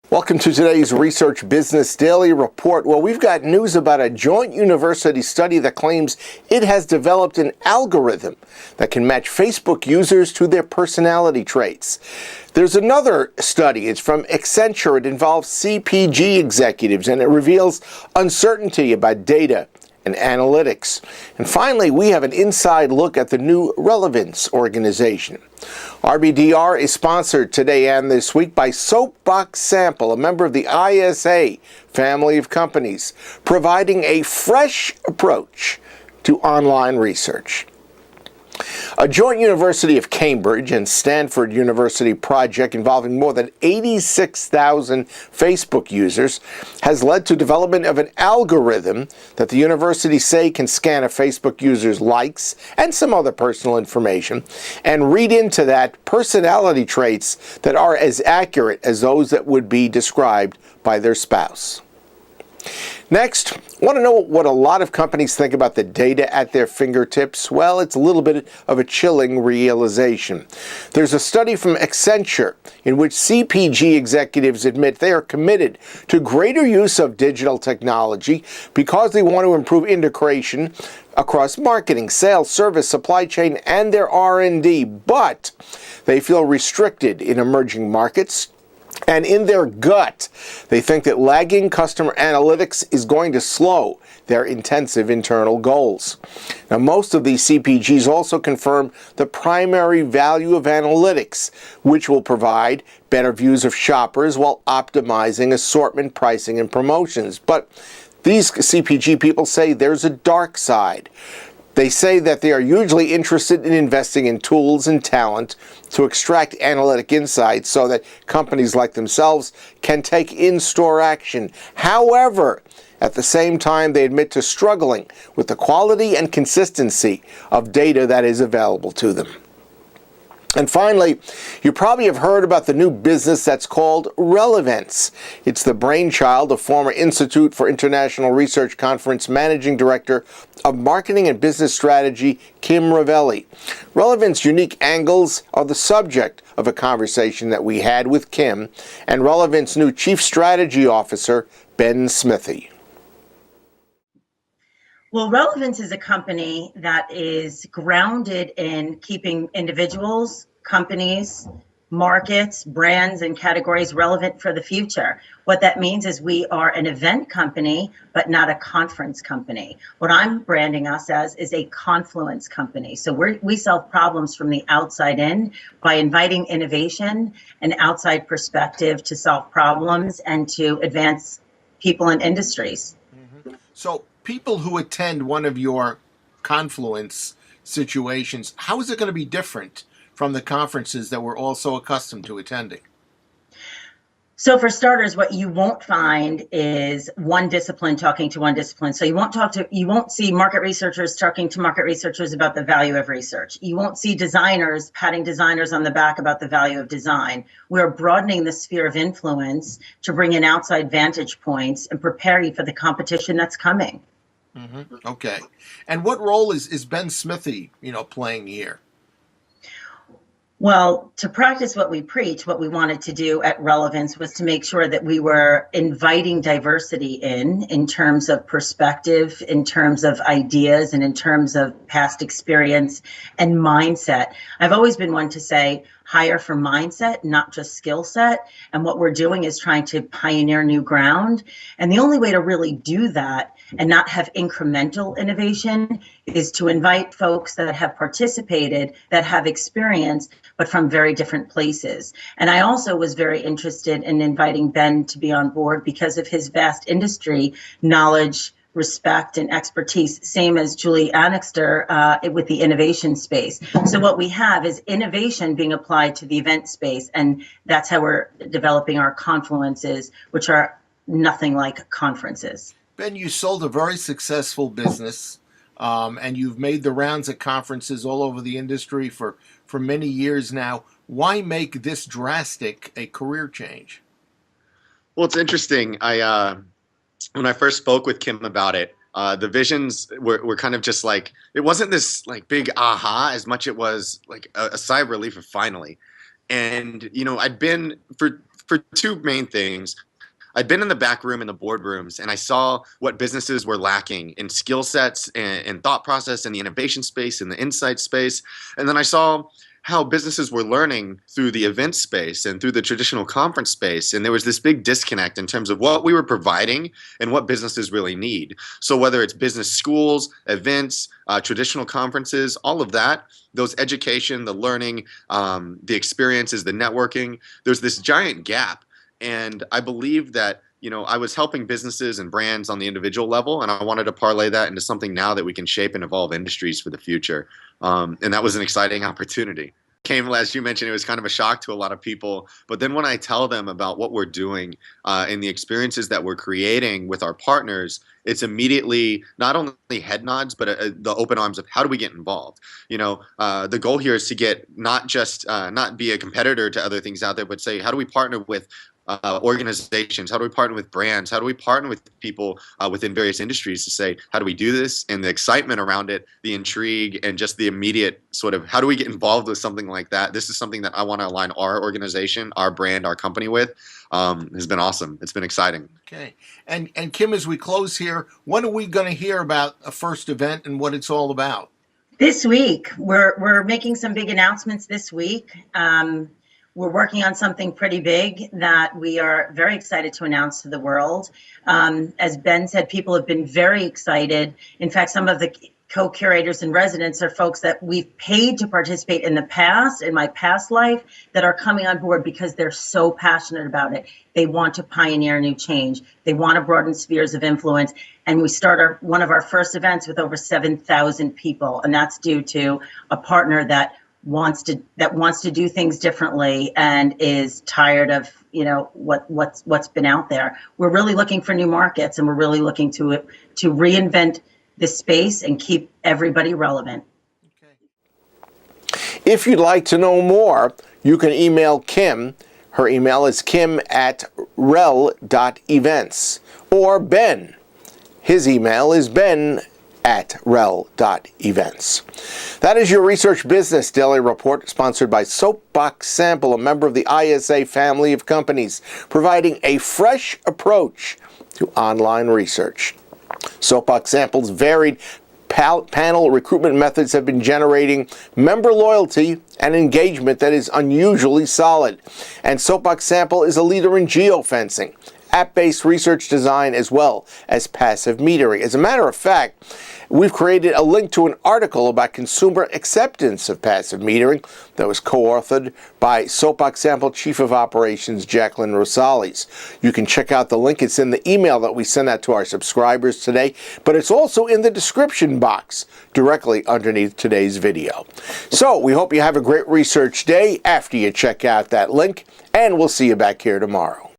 Welcome to today's Research Business Daily Report. Well, we've got news about a joint university study that claims it has developed an algorithm that can match Facebook users to their personality traits. There's another study. It's from Accenture. It involves CPG executives, and it reveals uncertainty about data and analytics. And finally, we have an inside look at the new RELEVENTS organization. RBDR is sponsored today and this week by Soapbox Sample, a member of the ISA family of companies, providing a fresh approach to online research. A joint University of Cambridge and Stanford University project involving more than 86,000 Facebook users has led to development of an algorithm that the universities say can scan a Facebook user's likes and some other personal information and read into that personality traits that are as accurate as those that would be described by their spouse. Next, want to know what a lot of companies think about the data at their fingertips? Well, it's a little bit of a chilling realization. There's a study from Accenture in which CPG executives admit they are committed to greater use of digital technology because they want to improve integration across marketing, sales, service, supply chain, and their R&D, but they feel restricted in emerging markets. And in their gut, they think that lagging customer analytics is going to slow their intensive internal goals. Now, most of these CPGs also confirm the primary value of analytics, which will provide better views of shoppers while optimizing assortment, pricing, and promotions. But these CPG people say there's a dark side. They say that they are usually interested in investing in tools and talent to extract analytic insights so that companies like themselves can take in-store action. However, at the same time, they admit to struggling with the quality and consistency of data that is available to them. And finally, you probably have heard about the new business that's called RELEVENTS. It's the brainchild of former Institute for International Research Conference Managing Director of Marketing and Business Strategy, Kim Ravelli. RELEVENTS' unique angles are the subject of a conversation that we had with Kim and RELEVENTS' new Chief Strategy Officer, Ben Smithy. Well, Relevance is a company that is grounded in keeping individuals, companies, markets, brands, and categories relevant for the future. What that means is we are an event company, but not a conference company. What I'm branding us as is a confluence company. So we solve problems from the outside in by inviting innovation and outside perspective to solve problems and to advance people and industries. Mm-hmm. So people who attend one of your confluence situations, how is it going to be different from the conferences that we're all so accustomed to attending? So for starters, what you won't find is one discipline talking to one discipline. So you won't see market researchers talking to market researchers about the value of research. You won't see designers patting designers on the back about the value of design. We're broadening the sphere of influence to bring in outside vantage points and prepare you for the competition that's coming. Mm-hmm. Okay. And what role is Ben Smithy, playing here? Well, to practice what we preach, what we wanted to do at Relevance was to make sure that we were inviting diversity in terms of perspective, in terms of ideas, and in terms of past experience and mindset. I've always been one to say, hire for mindset, not just skill set. And what we're doing is trying to pioneer new ground. And the only way to really do that and not have incremental innovation is to invite folks that have participated, that have experience, but from very different places. And I also was very interested in inviting Ben to be on board because of his vast industry knowledge, respect, and expertise, same as Julie Annixter with the innovation space. So what we have is innovation being applied to the event space, and that's how we're developing our confluences, which are nothing like conferences. Ben, you sold a very successful business, and you've made the rounds at conferences all over the industry for many years now. Why make this drastic a career change? Well, it's interesting. When I first spoke with Kim about it, the visions were kind of just like, it wasn't this like big aha as much it was like a sigh of relief of finally. And, I'd been for two main things. I'd been in the back room in the boardrooms, and I saw what businesses were lacking in skill sets and thought process in the innovation space, in the insight space. And then I saw how businesses were learning through the event space and through the traditional conference space. And there was this big disconnect in terms of what we were providing and what businesses really need. So whether it's business schools, events, traditional conferences, all of that, those education, the learning, the experiences, the networking, there's this giant gap. And I believe that, I was helping businesses and brands on the individual level, and I wanted to parlay that into something now that we can shape and evolve industries for the future. And that was an exciting opportunity. Came, as you mentioned, it was kind of a shock to a lot of people. But then when I tell them about what we're doing and the experiences that we're creating with our partners, it's immediately not only head nods, but the open arms of how do we get involved? The goal here is to get not be a competitor to other things out there, but say, how do we partner with organizations? How do we partner with brands? How do we partner with people within various industries to say, how do we do this? And the excitement around it, the intrigue, and just the immediate sort of, how do we get involved with something like that? This is something that I want to align our organization, our brand, our company with. Has been awesome. It's been exciting. Okay. And Kim, as we close here, when are we going to hear about a first event and what it's all about? This week, we're making some big announcements this week. We're working on something pretty big that we are very excited to announce to the world. As Ben said, people have been very excited. In fact, some of the co-curators and residents are folks that we've paid to participate in the past, in my past life, that are coming on board because they're so passionate about it. They want to pioneer new change. They want to broaden spheres of influence. And we start one of our first events with over 7,000 people. And that's due to a partner that wants to do things differently and is tired of what's been out there. We're really looking for new markets, and we're really looking to reinvent this space and keep everybody relevant. Okay. If you'd like to know more, you can email Kim. Her email is kim@rel.events, or Ben. His email is ben@rel.events. That is your Research Business Daily Report, sponsored by Soapbox Sample, a member of the ISA family of companies, providing a fresh approach to online research. Soapbox Sample's varied panel recruitment methods have been generating member loyalty and engagement that is unusually solid. And Soapbox Sample is a leader in geofencing, app-based research design, as well as passive metering. As a matter of fact, we've created a link to an article about consumer acceptance of passive metering that was co-authored by Soapbox Sample Chief of Operations Jacqueline Rosales. You can check out the link. It's in the email that we sent out to our subscribers today, but it's also in the description box directly underneath today's video. So we hope you have a great research day after you check out that link, and we'll see you back here tomorrow.